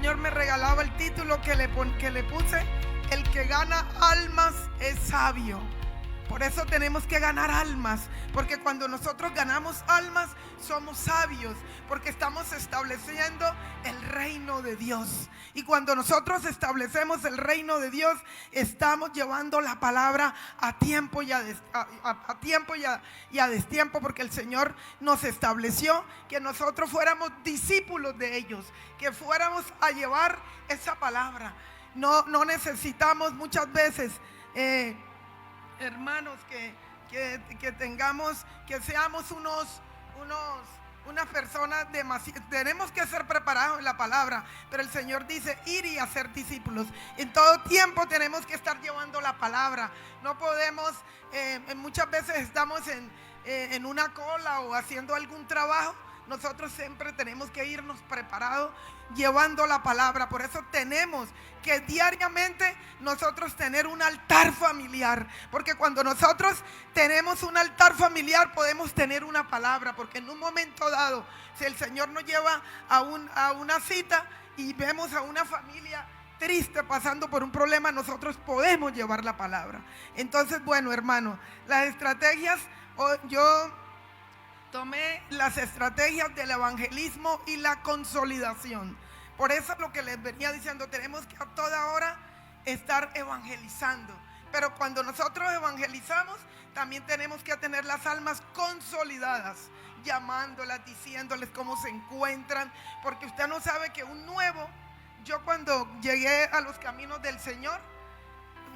Señor me regalaba el título que le puse: el que gana almas es sabio. Por eso tenemos que ganar almas, porque cuando nosotros ganamos almas somos sabios, porque estamos estableciendo el reino de Dios. Y cuando nosotros establecemos el reino de Dios, estamos llevando la palabra a tiempo y a destiempo, porque el Señor nos estableció que nosotros fuéramos discípulos de ellos, que fuéramos a llevar esa palabra. No necesitamos muchas veces, hermanos, que tengamos, que seamos unas personas demasiado. Tenemos que ser preparados en la palabra, pero el Señor dice ir y hacer discípulos. En todo tiempo tenemos que estar llevando la palabra. No podemos, muchas veces estamos en una cola o haciendo algún trabajo. Nosotros siempre tenemos que irnos preparados llevando la palabra. Por eso tenemos que diariamente nosotros tener un altar familiar, porque cuando nosotros tenemos un altar familiar podemos tener una palabra, porque en un momento dado, si el Señor nos lleva a una cita y vemos a una familia triste pasando por un problema, nosotros podemos llevar la palabra. Entonces, bueno, hermano, las estrategias, yo tomé las estrategias del evangelismo y la consolidación. Por eso es lo que les venía diciendo, tenemos que a toda hora estar evangelizando. Pero cuando nosotros evangelizamos, también tenemos que tener las almas consolidadas, llamándolas, diciéndoles cómo se encuentran, porque usted no sabe que yo cuando llegué a los caminos del Señor,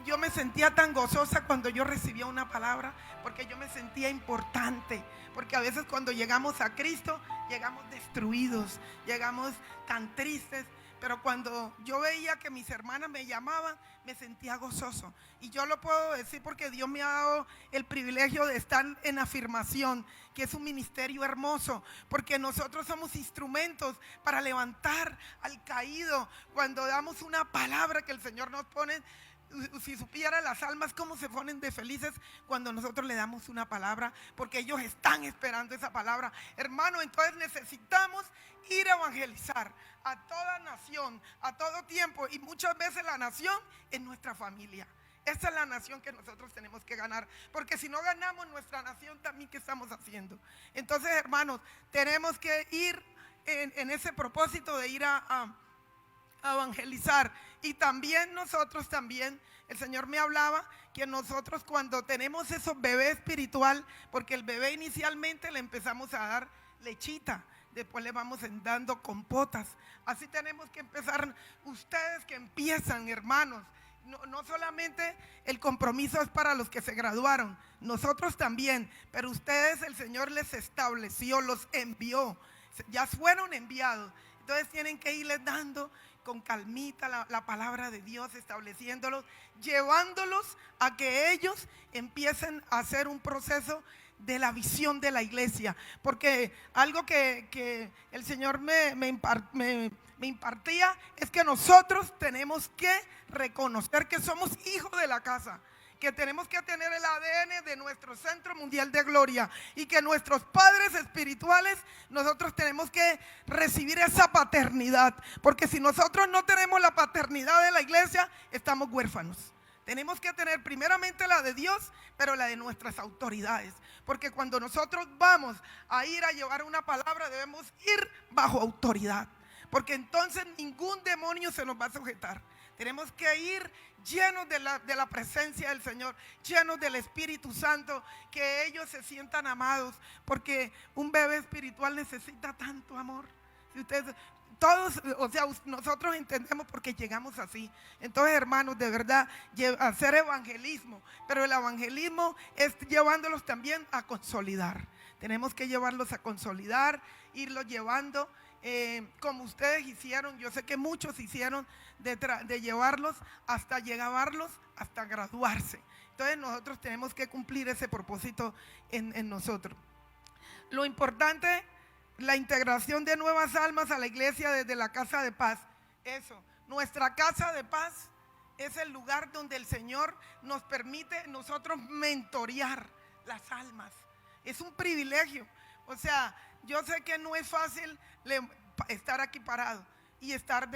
yo me sentía tan gozosa cuando yo recibía una palabra, porque yo me sentía importante. Porque a veces cuando llegamos a Cristo, llegamos destruidos, llegamos tan tristes. Pero cuando yo veía que mis hermanas me llamaban, me sentía gozoso. Y yo lo puedo decir porque Dios me ha dado el privilegio de estar en afirmación, que es un ministerio hermoso, porque nosotros somos instrumentos para levantar al caído. Cuando damos una palabra que el Señor nos pone, si supiera las almas cómo se ponen de felices cuando nosotros le damos una palabra, porque ellos están esperando esa palabra, hermano. Entonces necesitamos ir a evangelizar a toda nación, a todo tiempo, y muchas veces la nación es nuestra familia. Esa es la nación que nosotros tenemos que ganar, porque si no ganamos nuestra nación, también ¿qué estamos haciendo? Entonces, hermanos, tenemos que ir en ese propósito de ir a evangelizar. Y también el Señor me hablaba que nosotros, cuando tenemos esos bebés espiritual, porque el bebé inicialmente le empezamos a dar lechita, después le vamos dando compotas, así tenemos que empezar. Ustedes que empiezan, hermanos, no solamente el compromiso es para los que se graduaron, nosotros también, pero ustedes, el Señor les estableció, los envió, ya fueron enviados. Entonces tienen que irles dando con calmita la palabra de Dios, estableciéndolos, llevándolos a que ellos empiecen a hacer un proceso de la visión de la iglesia. Porque algo que el Señor me impartía es que nosotros tenemos que reconocer que somos hijos de la casa, que tenemos que tener el ADN de nuestro Centro Mundial de Gloria, y que nuestros padres espirituales, nosotros tenemos que recibir esa paternidad, porque si nosotros no tenemos la paternidad de la iglesia, estamos huérfanos. Tenemos que tener primeramente la de Dios, pero la de nuestras autoridades, porque cuando nosotros vamos a ir a llevar una palabra, debemos ir bajo autoridad, porque entonces ningún demonio se nos va a sujetar. Tenemos que ir llenos de la presencia del Señor, llenos del Espíritu Santo, que ellos se sientan amados, porque un bebé espiritual necesita tanto amor. Si ustedes, todos, nosotros entendemos porque llegamos así. Entonces, hermanos, de verdad, hacer evangelismo, pero el evangelismo es llevándolos también a consolidar. Tenemos que llevarlos a consolidar, irlos llevando. Como ustedes hicieron, yo sé que muchos hicieron de llevarlos hasta graduarse. Entonces nosotros tenemos que cumplir ese propósito en nosotros. Lo importante, la integración de nuevas almas a la iglesia desde la casa de paz. Eso, nuestra casa de paz es el lugar donde el Señor nos permite nosotros mentorear las almas. Es un privilegio. O sea, yo sé que no es fácil estar aquí parado, y estar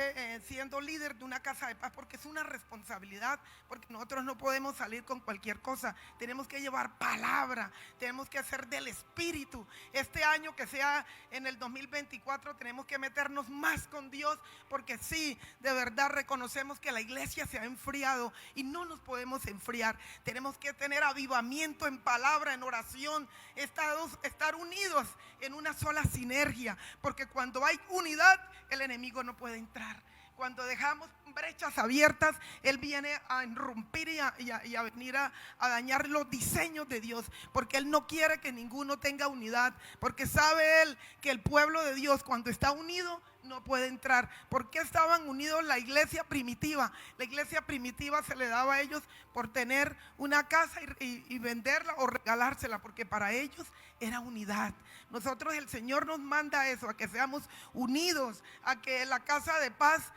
siendo líder de una casa de paz, porque es una responsabilidad, porque nosotros no podemos salir con cualquier cosa, tenemos que llevar palabra, tenemos que hacer del Espíritu. Este año, que sea en el 2024, tenemos que meternos más con Dios, porque sí, de verdad reconocemos que la iglesia se ha enfriado y no nos podemos enfriar. Tenemos que tener avivamiento en palabra, en oración, estar unidos en una sola sinergia, porque cuando hay unidad, el enemigo no puede entrar. Cuando dejamos brechas abiertas, él viene a irrumpir y a venir a dañar los diseños de Dios, porque él no quiere que ninguno tenga unidad, porque sabe él que el pueblo de Dios, cuando está unido, no puede entrar. ¿Por qué estaban unidos la iglesia primitiva? La iglesia primitiva se le daba a ellos por tener una casa y venderla o regalársela, porque para ellos era unidad. Nosotros, el Señor nos manda a eso, a que seamos unidos, a que en la casa de paz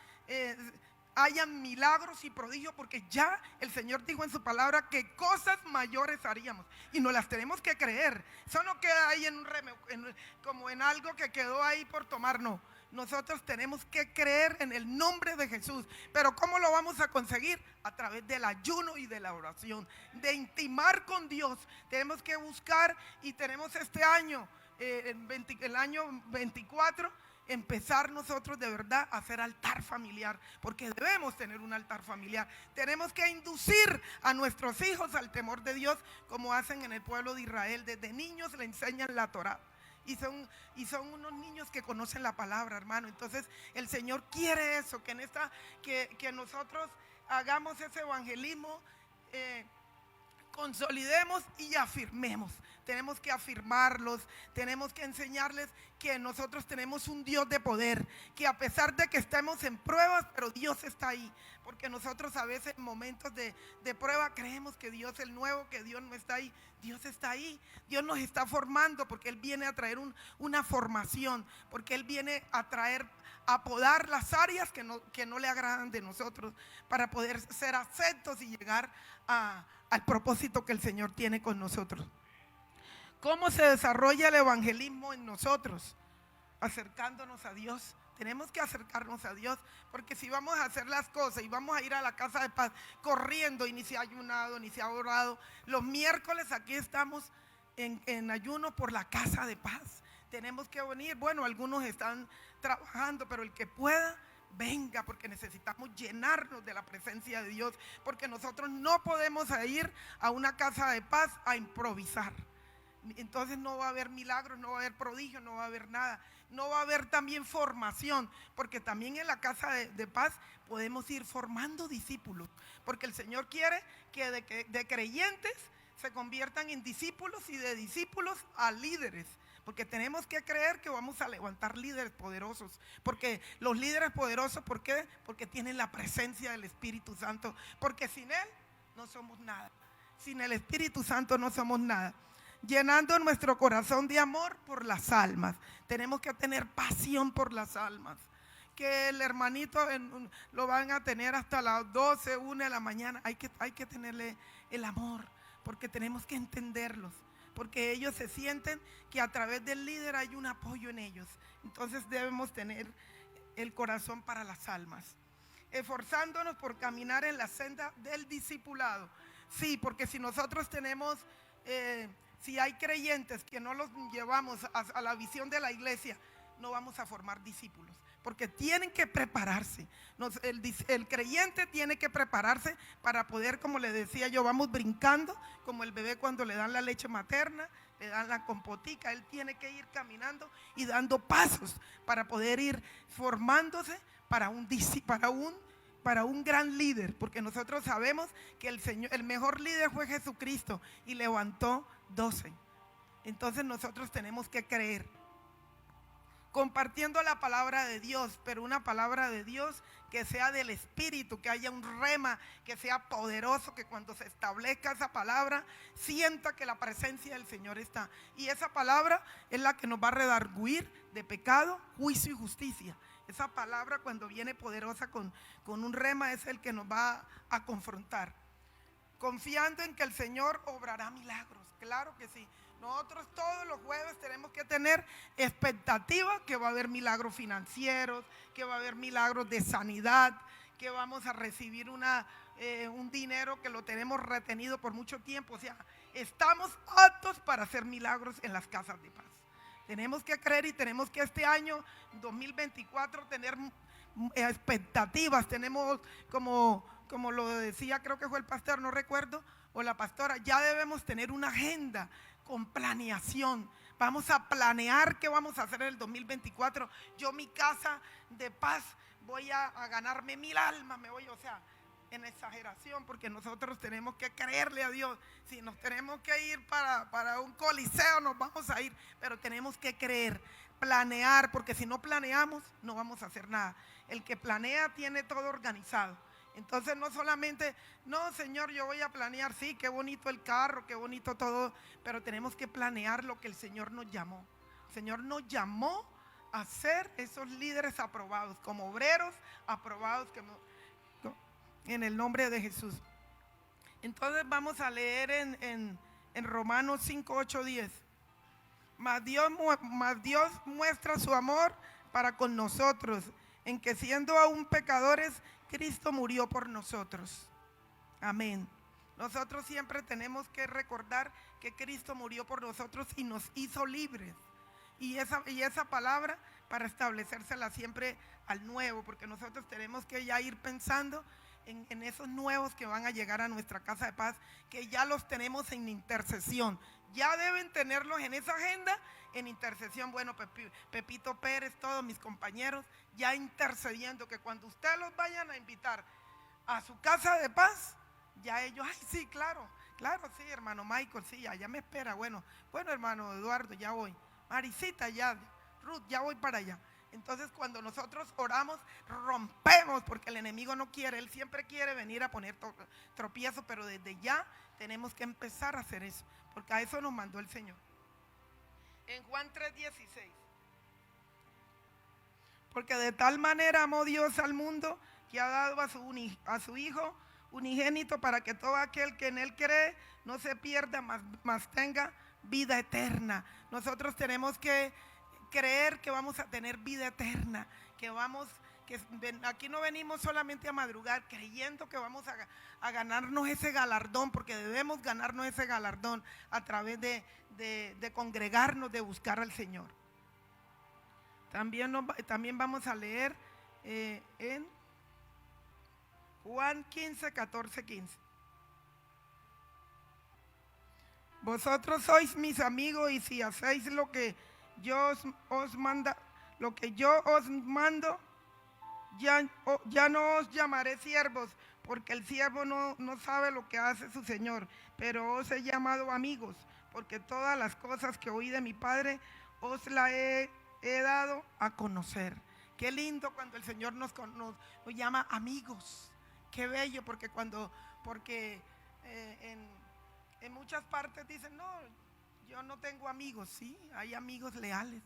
hayan milagros y prodigios, porque ya el Señor dijo en su palabra que cosas mayores haríamos y nos las tenemos que creer. Eso no queda ahí como en algo que quedó ahí por tomar, no. Nosotros tenemos que creer en el nombre de Jesús. Pero ¿cómo lo vamos a conseguir? A través del ayuno y de la oración, de intimar con Dios. Tenemos que buscar, y tenemos este año, el año 24, empezar nosotros de verdad a hacer altar familiar, porque debemos tener un altar familiar. Tenemos que inducir a nuestros hijos al temor de Dios, como hacen en el pueblo de Israel. Desde niños le enseñan la Torá. Y son unos niños que conocen la palabra, hermano. Entonces el Señor quiere eso, que nosotros hagamos ese evangelismo, consolidemos y afirmemos. Tenemos que afirmarlos, tenemos que enseñarles que nosotros tenemos un Dios de poder, que a pesar de que estemos en pruebas, pero Dios está ahí. Porque nosotros a veces en momentos de prueba creemos que Dios es el nuevo, que Dios no está ahí. Dios está ahí, Dios nos está formando, porque Él viene a traer una formación, porque Él viene a podar las áreas que no le agradan de nosotros, para poder ser aceptos y llegar al propósito que el Señor tiene con nosotros. ¿Cómo se desarrolla el evangelismo en nosotros? Acercándonos a Dios. Tenemos que acercarnos a Dios, porque si vamos a hacer las cosas y vamos a ir a la casa de paz corriendo y ni se ha ayunado, ni se ha orado, los miércoles aquí estamos en ayuno por la casa de paz. Tenemos que venir. Bueno, algunos están trabajando, pero el que pueda, venga, porque necesitamos llenarnos de la presencia de Dios, porque nosotros no podemos ir a una casa de paz a improvisar. Entonces no va a haber milagros, no va a haber prodigios, no va a haber nada. No va a haber también formación, porque también en la casa de paz podemos ir formando discípulos, porque el Señor quiere que de creyentes se conviertan en discípulos, y de discípulos a líderes, porque tenemos que creer que vamos a levantar líderes poderosos, porque los líderes poderosos, ¿por qué? Porque tienen la presencia del Espíritu Santo, porque sin Él no somos nada, sin el Espíritu Santo no somos nada. Llenando nuestro corazón de amor por las almas. Tenemos que tener pasión por las almas. Que el hermanito lo van a tener hasta las 12, 1 de la mañana. Hay que tenerle el amor, porque tenemos que entenderlos, porque ellos se sienten que a través del líder hay un apoyo en ellos. Entonces debemos tener el corazón para las almas, esforzándonos por caminar en la senda del discipulado. Sí, porque si nosotros tenemos si hay creyentes que no los llevamos a la visión de la iglesia, no vamos a formar discípulos, porque tienen que prepararse. El creyente tiene que prepararse para poder, como le decía yo, vamos brincando como el bebé cuando le dan la leche materna, le dan la compotica. Él tiene que ir caminando y dando pasos para poder ir formándose para un gran líder, porque nosotros sabemos que el mejor líder fue Jesucristo y levantó 12. Entonces nosotros tenemos que creer, compartiendo la palabra de Dios, pero una palabra de Dios que sea del Espíritu, que haya un rema, que sea poderoso, que cuando se establezca esa palabra, sienta que la presencia del Señor está. Y esa palabra es la que nos va a redarguir de pecado, juicio y justicia. Esa palabra, cuando viene poderosa con un rema, es el que nos va a confrontar. Confiando en que el Señor obrará milagros. Claro que sí, Nosotros todos los jueves tenemos que tener expectativa que va a haber milagros financieros, que va a haber milagros de sanidad, que vamos a recibir un dinero que lo tenemos retenido por mucho tiempo. O sea, estamos aptos para hacer milagros en las casas de paz. Tenemos que creer y tenemos que este año 2024 tener expectativas. Tenemos, como lo decía, creo que fue el pastor, no recuerdo, o la pastora, ya debemos tener una agenda con planeación. Vamos a planear qué vamos a hacer en el 2024. Yo mi casa de paz voy a ganarme 1000 almas, o sea, en exageración, porque nosotros tenemos que creerle a Dios. Si nos tenemos que ir para un coliseo, nos vamos a ir, pero tenemos que creer, planear, porque si no planeamos, no vamos a hacer nada. El que planea tiene todo organizado. Entonces no solamente, no Señor, yo voy a planear, sí, qué bonito el carro, qué bonito todo, pero tenemos que planear lo que el Señor nos llamó. El Señor nos llamó a ser esos líderes aprobados, como obreros aprobados en el nombre de Jesús. Entonces vamos a leer en Romanos 5, 8, 10. Mas Dios muestra su amor para con nosotros, en que siendo aún pecadores, Cristo murió por nosotros. Amén. Nosotros siempre tenemos que recordar que Cristo murió por nosotros y nos hizo libres. Y esa palabra para establecérsela siempre al nuevo, porque nosotros tenemos que ya ir pensando en esos nuevos que van a llegar a nuestra casa de paz, que ya los tenemos en intercesión. Ya deben tenerlos en esa agenda, en intercesión. Bueno, Pepito Pérez, todos mis compañeros, ya intercediendo, que cuando ustedes los vayan a invitar a su casa de paz, ya ellos, ay sí, claro, sí, hermano Michael, sí, ya me espera. Bueno, hermano Eduardo, ya voy. Marisita, ya, Ruth, ya voy para allá. Entonces cuando nosotros oramos, rompemos, porque el enemigo no quiere, él siempre quiere venir a poner tropiezo, pero desde ya tenemos que empezar a hacer eso, porque a eso nos mandó el Señor. En Juan 3:16, porque de tal manera amó Dios al mundo que ha dado a su Hijo unigénito, para que todo aquel que en él cree no se pierda, mas tenga vida eterna. Nosotros tenemos que creer que vamos a tener vida eterna, que aquí no venimos solamente a madrugar creyendo que vamos a ganarnos ese galardón, porque debemos ganarnos ese galardón a través de congregarnos, de buscar al Señor. También vamos a leer en Juan 15, 14, 15. Vosotros sois mis amigos, y si hacéis lo que yo os mando, ya no os llamaré siervos, porque el siervo no sabe lo que hace su Señor, pero os he llamado amigos, porque todas las cosas que oí de mi Padre os las he dado a conocer. Qué lindo cuando el Señor nos llama amigos. Qué bello, porque en muchas partes dicen, no, yo no tengo amigos. Sí, hay amigos leales,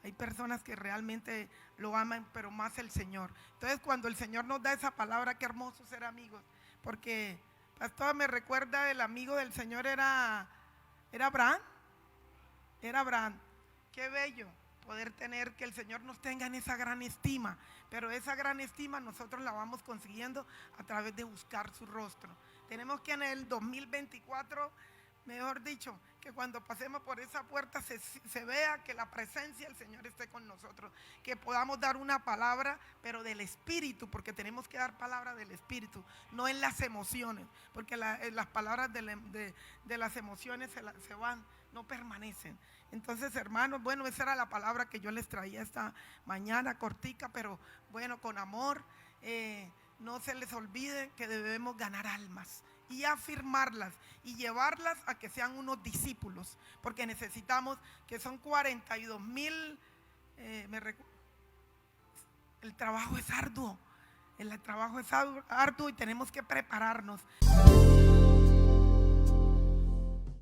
hay personas que realmente lo aman, pero más el Señor. Entonces cuando el Señor nos da esa palabra, qué hermoso ser amigos, porque pastor, me recuerda, el amigo del Señor era Abraham. Qué bello poder tener, que el Señor nos tenga en esa gran estima, pero esa gran estima nosotros la vamos consiguiendo a través de buscar su rostro. Tenemos que en el 2024, mejor dicho, que cuando pasemos por esa puerta se vea que la presencia del Señor esté con nosotros, que podamos dar una palabra, pero del Espíritu, porque tenemos que dar palabra del Espíritu, no en las emociones, porque las palabras de las emociones se van, no permanecen. Entonces, hermanos, bueno, esa era la palabra que yo les traía esta mañana, cortica, pero bueno, con amor. No se les olvide que debemos ganar almas y afirmarlas y llevarlas a que sean unos discípulos, porque necesitamos, que son 42,000. El trabajo es arduo, y tenemos que prepararnos.